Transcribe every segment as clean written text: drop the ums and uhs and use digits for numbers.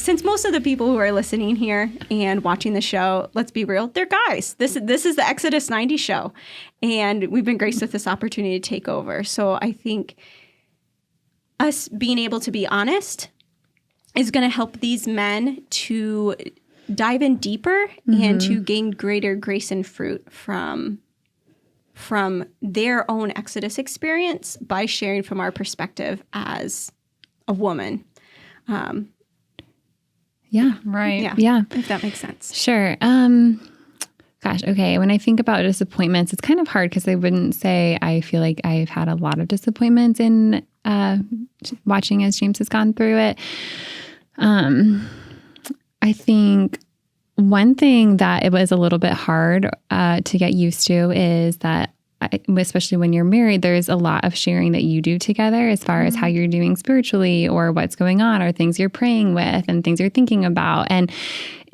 since most of the people who are listening here and watching the show, let's be real, they're guys. This is the Exodus 90 show, and we've been graced with this opportunity to take over. So I think us being able to be honest is going to help these men to dive in deeper and to gain greater grace and fruit from their own Exodus experience by sharing from our perspective as a woman. Yeah. Right. Yeah. If that makes sense. Sure. Gosh, okay. When I think about disappointments, it's kind of hard because I wouldn't say I feel like I've had a lot of disappointments in watching as James has gone through it. I think one thing that it was a little bit hard to get used to is that, especially when you're married, there's a lot of sharing that you do together as far as how you're doing spiritually or what's going on or things you're praying with and things you're thinking about. And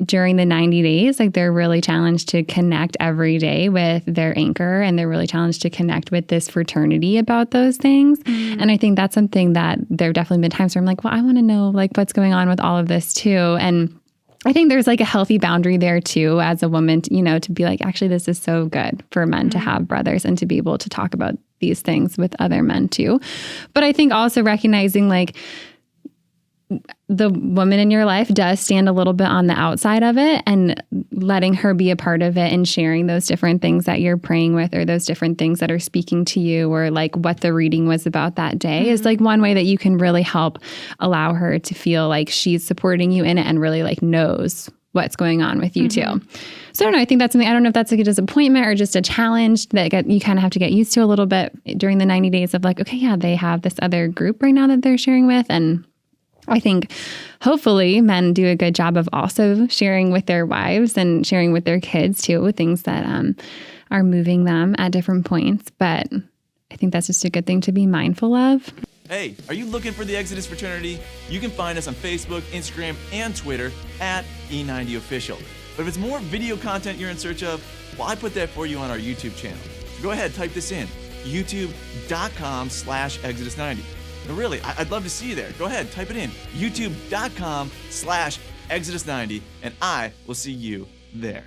during the 90 days, like they're really challenged to connect every day with their anchor, and they're really challenged to connect with this fraternity about those things. And I think that's something that there have definitely been times where I'm like, well, I want to know like what's going on with all of this too. And I think there's like a healthy boundary there too, as a woman, to be like, actually, this is so good for men to have brothers and to be able to talk about these things with other men too. But I think also recognizing like the woman in your life does stand a little bit on the outside of it, and letting her be a part of it and sharing those different things that you're praying with or those different things that are speaking to you or like what the reading was about that day is like one way that you can really help allow her to feel like she's supporting you in it and really like knows what's going on with you too. So I don't know. I think that's something, I don't know if that's like a disappointment or just a challenge that you kind of have to get used to a little bit during the 90 days of like, okay, yeah, they have this other group right now that they're sharing with. And I think hopefully men do a good job of also sharing with their wives and sharing with their kids too, with things that are moving them at different points. But I think that's just a good thing to be mindful of. Hey, are you looking for the Exodus Fraternity? You can find us on Facebook, Instagram, and Twitter at E90Official. But if it's more video content you're in search of, well, I put that for you on our YouTube channel. So go ahead, type this in, youtube.com/Exodus90. No, really, I'd love to see you there. Go ahead, type it in, youtube.com/Exodus90, and I will see you there.